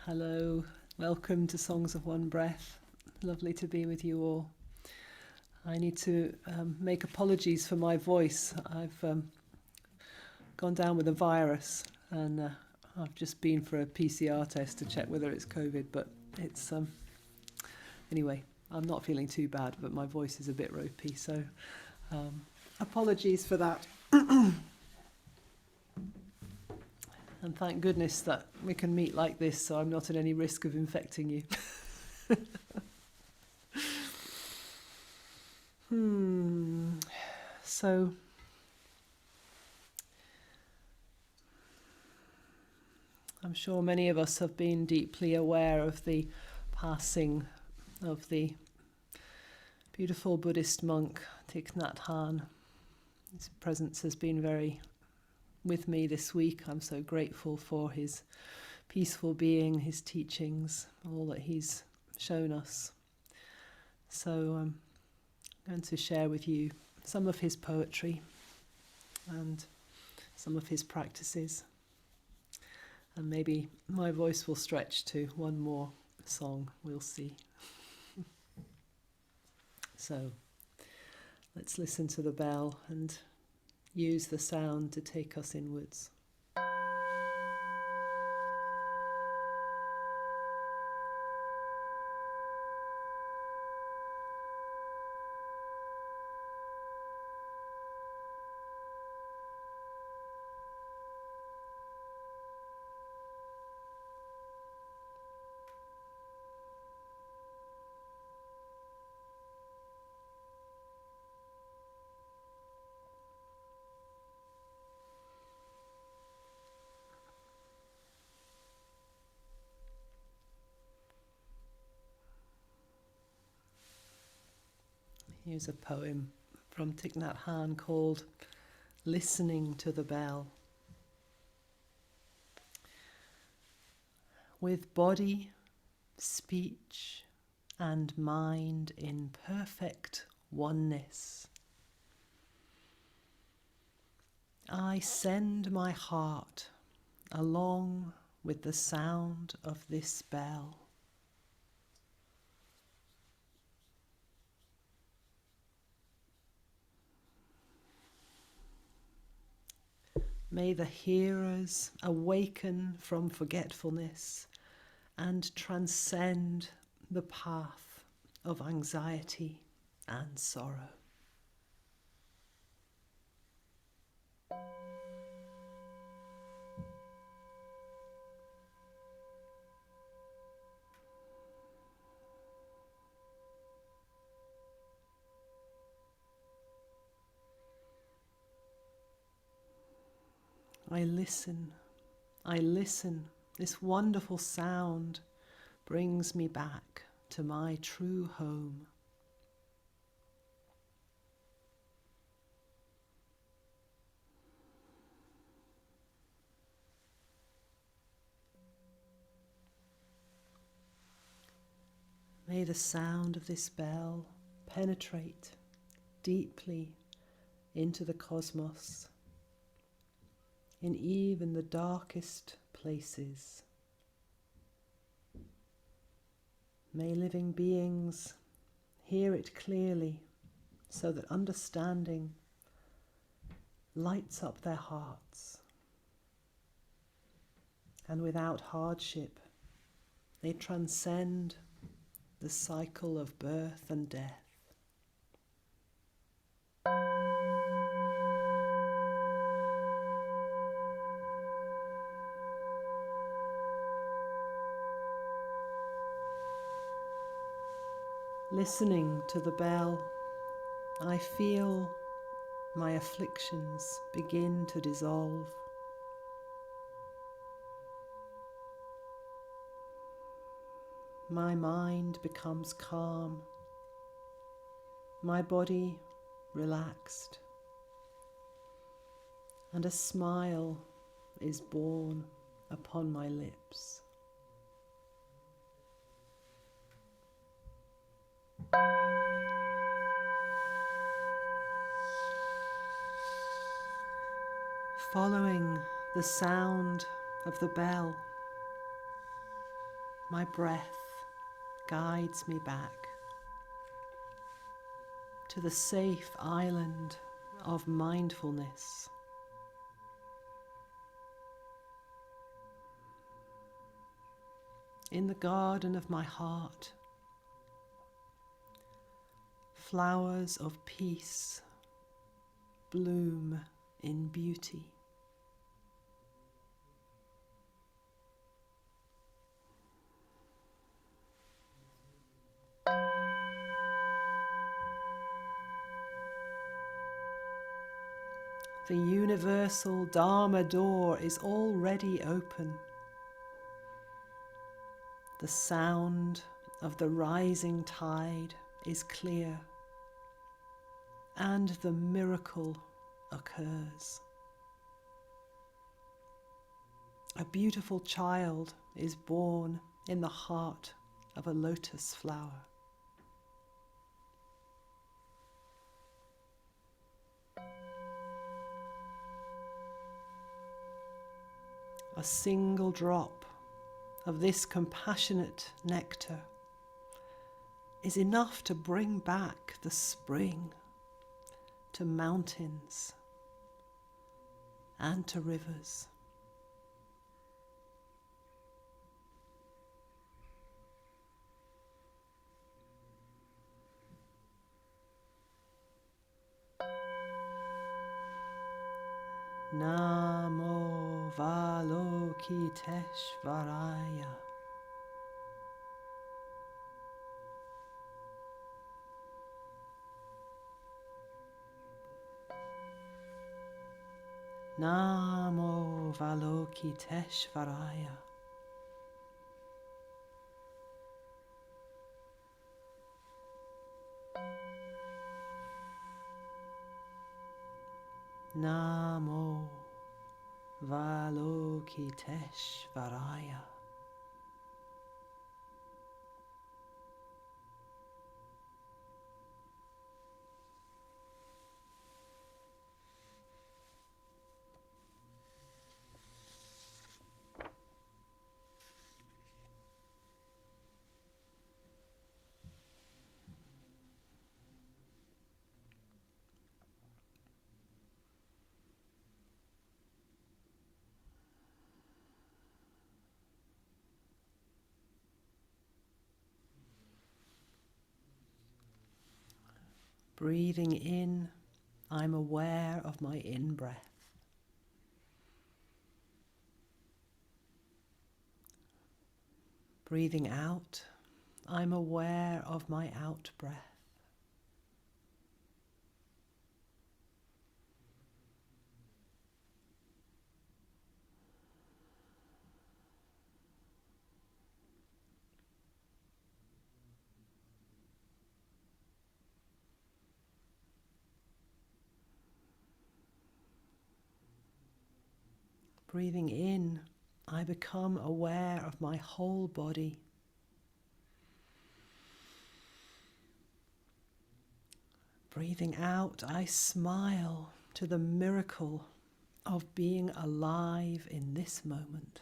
Hello, welcome to Songs of One Breath. Lovely to be with you all. I need to make apologies for my voice. I've gone down with a virus and I've just been for a PCR test to check whether it's COVID, but it's anyway, I'm not feeling too bad, but my voice is a bit ropey, so apologies for that. And thank goodness that we can meet like this, so I'm not at any risk of infecting you. So, I'm sure many of us have been deeply aware of the passing of the beautiful Buddhist monk Thich Nhat. His presence has been very with me this week. I'm so grateful for his peaceful being, his teachings, all that he's shown us. So I'm going to share with you some of his poetry and some of his practices. And maybe my voice will stretch to one more song, we'll see. So let's listen to the bell and use the sound to take us inwards. Here's a poem from Thich Nhat Hanh called Listening to the Bell. With body, speech, and mind in perfect oneness, I send my heart along with the sound of this bell. May the hearers awaken from forgetfulness and transcend the path of anxiety and sorrow. I listen. This wonderful sound brings me back to my true home. May the sound of this bell penetrate deeply into the cosmos, in even the darkest places. May living beings hear it clearly so that understanding lights up their hearts. And without hardship, they transcend the cycle of birth and death. Listening to the bell, I feel my afflictions begin to dissolve. My mind becomes calm, my body relaxed, and a smile is born upon my lips. Following the sound of the bell, My breath guides me back to the safe island of mindfulness. In the garden of my heart, flowers of peace bloom in beauty. The universal Dharma door is already open. The sound of the rising tide is clear, and the miracle occurs. A beautiful child is born in the heart of a lotus flower. A single drop of this compassionate nectar is enough to bring back the spring to mountains and to rivers. Namo Valokiteshvaraya. Namo Valokiteshvaraya. Namo Valokiteshvaraya. Breathing in, I'm aware of my in-breath. Breathing out, I'm aware of my out-breath. Breathing in, I become aware of my whole body. Breathing out, I smile to the miracle of being alive in this moment.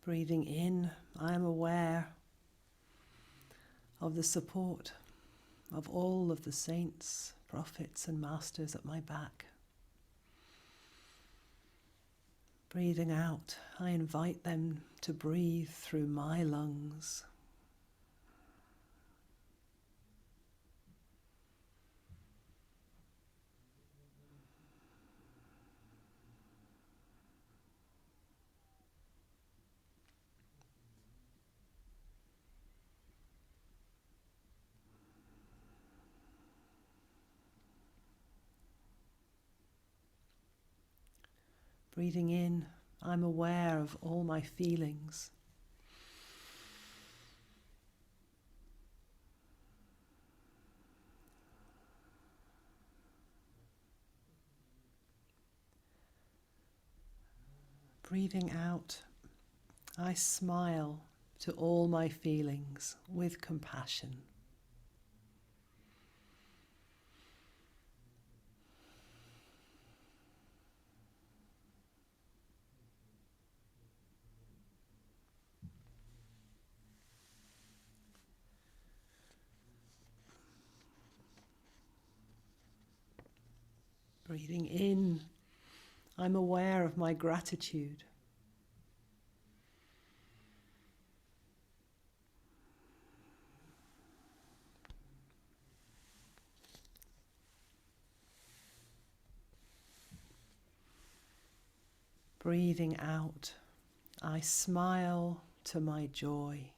Breathing in, I am aware of the support of all of the saints, prophets and masters at my back. Breathing out, I invite them to breathe through my lungs. Breathing in, I'm aware of all my feelings. Breathing out, I smile to all my feelings with compassion. Breathing in, I'm aware of my gratitude. Breathing out, I smile to my joy.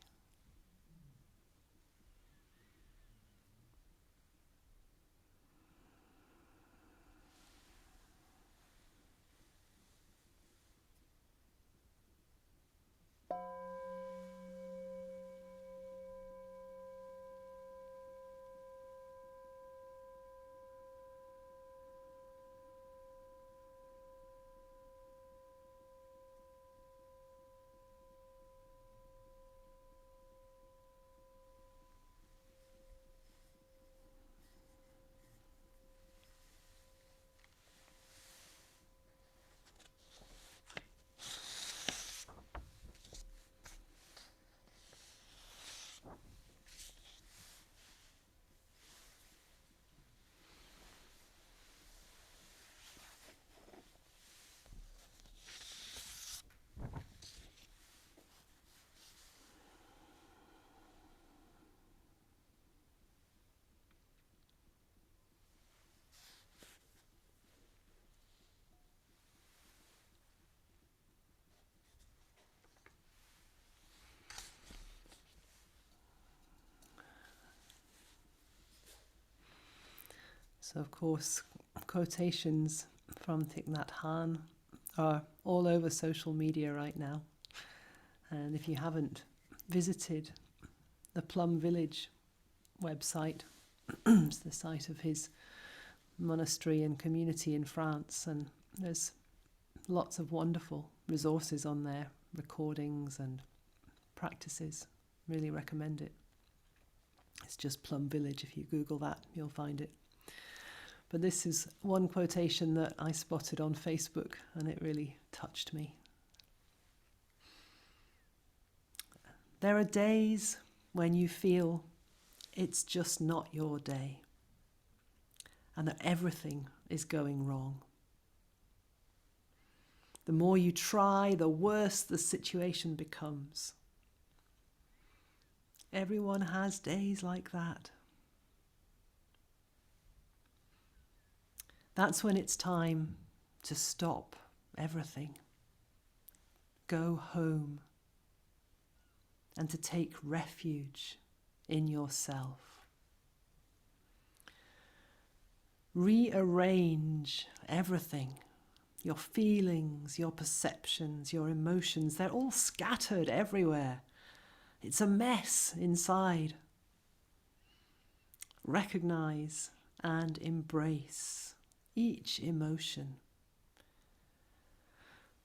So, of course, quotations from Thich Nhat Hanh are all over social media right now. And if you haven't visited the Plum Village website, it's the site of his monastery and community in France, and there's lots of wonderful resources on there, recordings and practices. Really recommend it. It's just Plum Village. If you Google that, you'll find it. But this is one quotation that I spotted on Facebook, and it really touched me. There are days when you feel it's just not your day, and that everything is going wrong. The more you try, the worse the situation becomes. Everyone has days like that. That's when it's time to stop everything, go home, and to take refuge in yourself. Rearrange everything, your feelings, your perceptions, your emotions. They're all scattered everywhere. It's a mess inside. Recognize and embrace each emotion.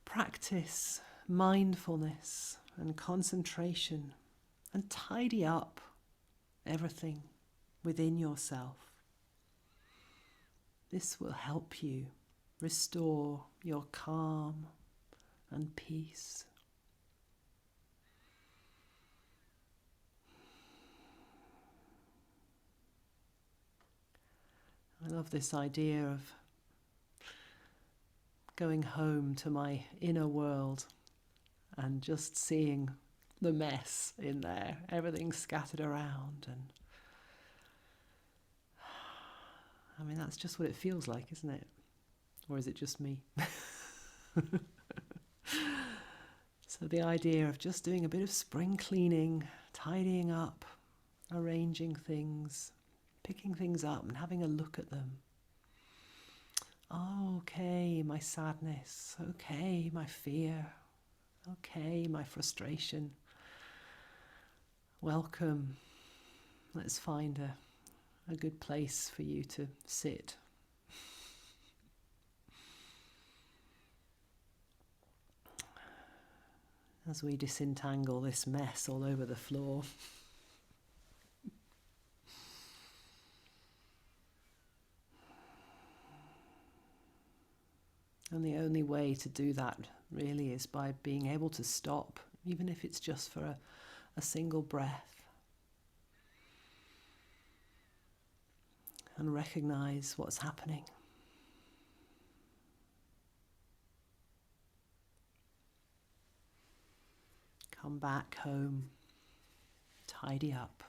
Practice mindfulness and concentration and tidy up everything within yourself. This will help you restore your calm and peace. I love this idea of going home to my inner world and just seeing the mess in there, everything scattered around. And I mean, that's just what it feels like, isn't it? Or is it just me? So the idea of just doing a bit of spring cleaning, tidying up, arranging things, picking things up and having a look at them. Okay, my sadness. Okay, my fear. Okay, my frustration. Welcome. Let's find a good place for you to sit. As we disentangle this mess all over the floor. And the only way to do that really is by being able to stop, even if it's just for a single breath, and recognize what's happening. Come back home, tidy up.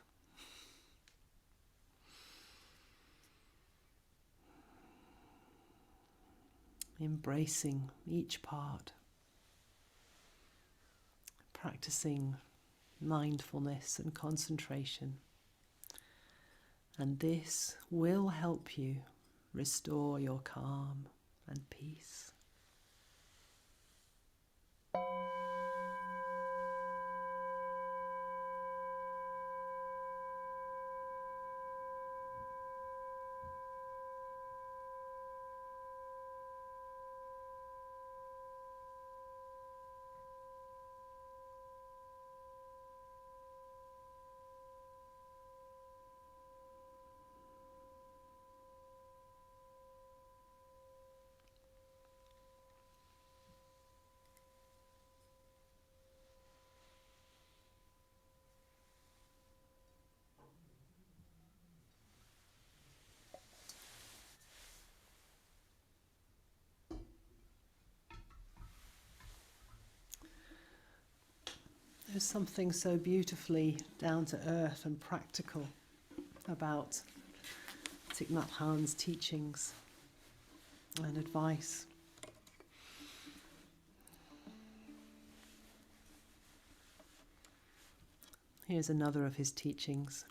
Embracing each part, practicing mindfulness and concentration. And this will help you restore your calm and peace. There's something so beautifully down to earth and practical about Thich Nhat Hanh's teachings and advice. Here's another of his teachings.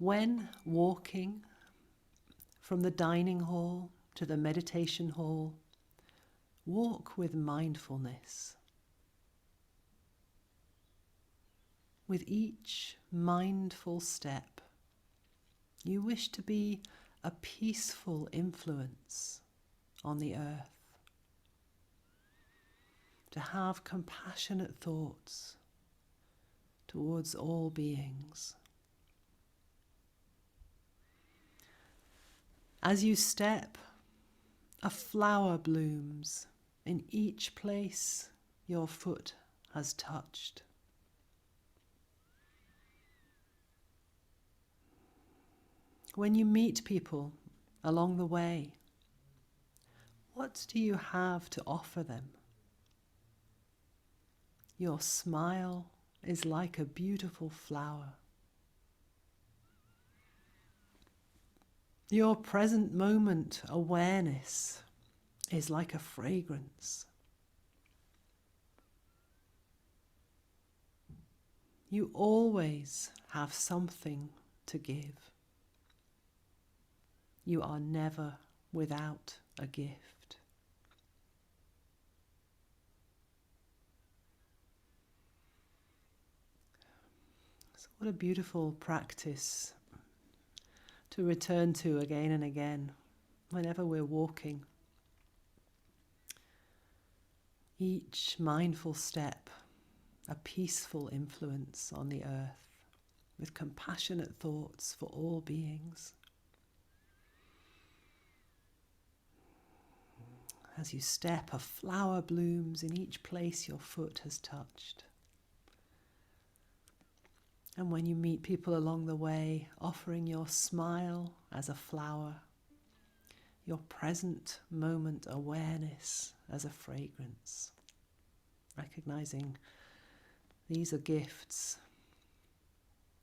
When walking from the dining hall to the meditation hall, walk with mindfulness. With each mindful step, you wish to be a peaceful influence on the earth, to have compassionate thoughts towards all beings. As you step, a flower blooms in each place your foot has touched. When you meet people along the way, what do you have to offer them? Your smile is like a beautiful flower. Your present moment awareness is like a fragrance. You always have something to give. You are never without a gift. So what a beautiful practice to return to again and again whenever we're walking. Each mindful step, a peaceful influence on the earth with compassionate thoughts for all beings. As you step, a flower blooms in each place your foot has touched. And when you meet people along the way, offering your smile as a flower, your present moment awareness as a fragrance, recognizing these are gifts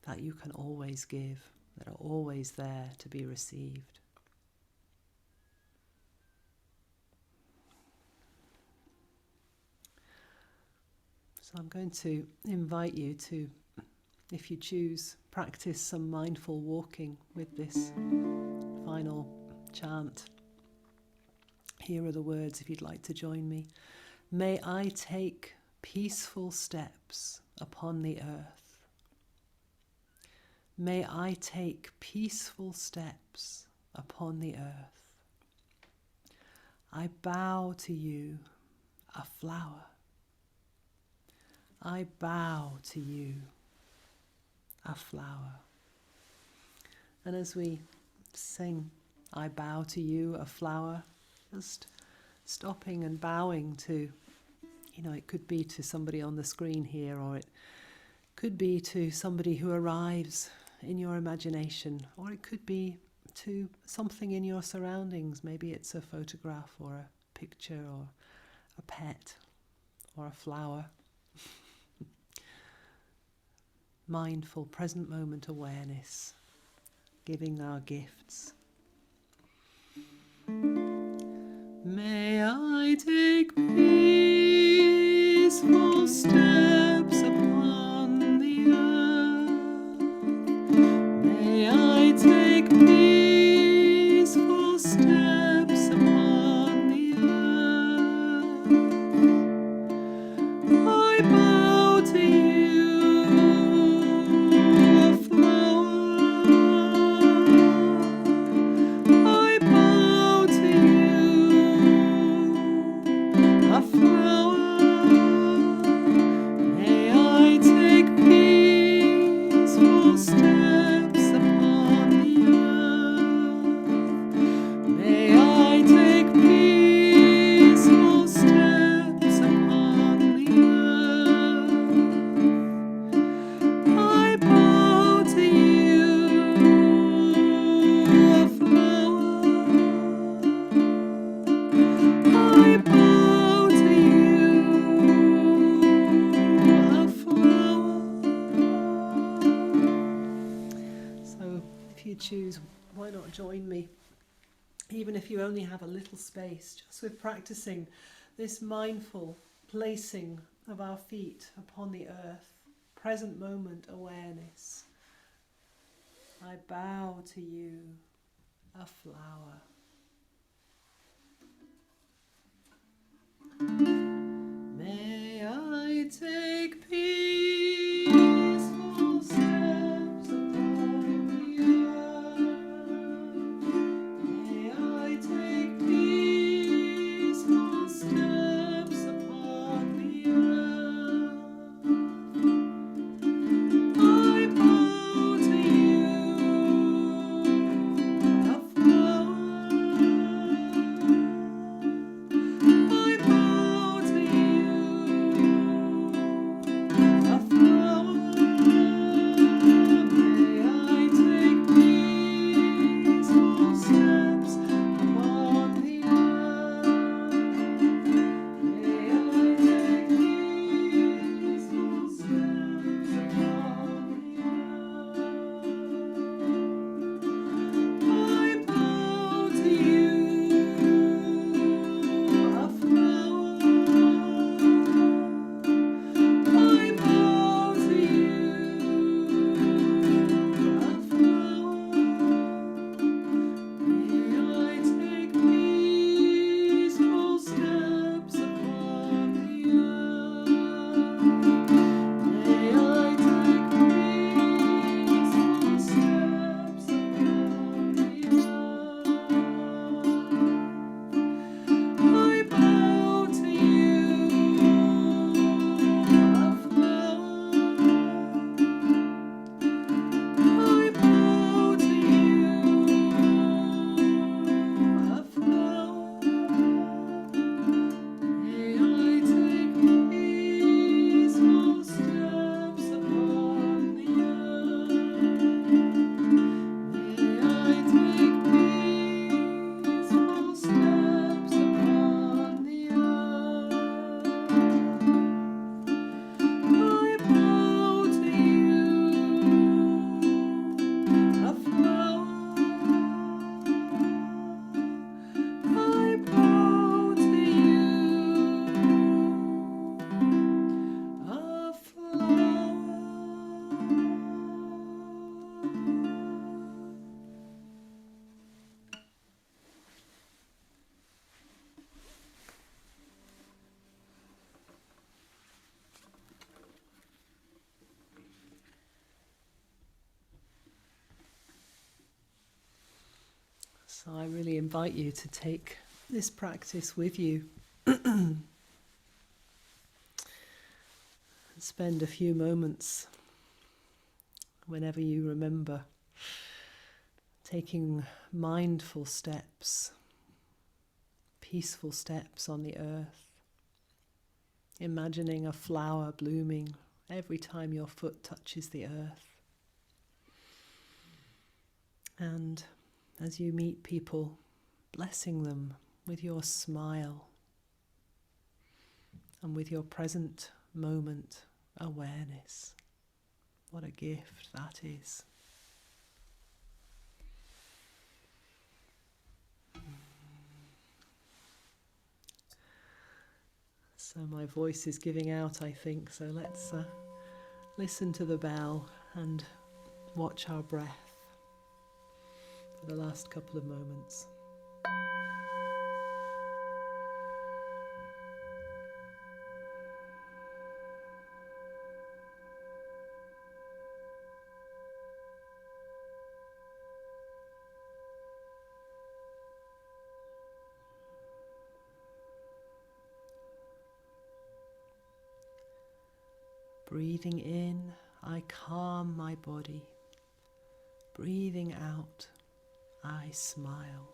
that you can always give, that are always there to be received. So I'm going to invite you to, if you choose, practice some mindful walking with this final chant. Here are the words if you'd like to join me. May I take peaceful steps upon the earth. May I take peaceful steps upon the earth. I bow to you, a flower. I bow to you, a flower. And as we sing, I bow to you, a flower, just stopping and bowing to, it could be to somebody on the screen here, or it could be to somebody who arrives in your imagination, or it could be to something in your surroundings. Maybe it's a photograph or a picture or a pet or a flower. Mindful, present moment awareness, giving our gifts. May I take peaceful steps upon the earth. May I take peaceful steps upon the earth. I bow to you, a flower. I bow to you, a flower. May I take peaceful steps upon the earth. May I take peaceful steps upon the earth. I bow to you, a flower. I bow to you, a flower. So if you choose, why not join me? Even if you only have a little space, just with practicing this mindful placing of our feet upon the earth, present moment awareness. I bow to you, a flower. May I take peaceful steps upon the earth. May I take peaceful steps upon the earth. I bow to you, a flower. So I really invite you to take this practice with you. Spend a few moments whenever you remember taking mindful steps, peaceful steps on the earth, imagining a flower blooming every time your foot touches the earth. And as you meet people, blessing them with your smile and with your present moment awareness. What a gift that is. So my voice is giving out, I think, so let's listen to the bell and watch our breath for the last couple of moments. Breathing in, I calm my body. Breathing out, I smile.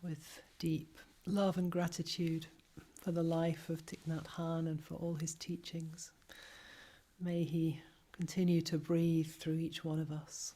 With deep love and gratitude for the life of Thich Nhat Hanh and for all his teachings. May he continue to breathe through each one of us.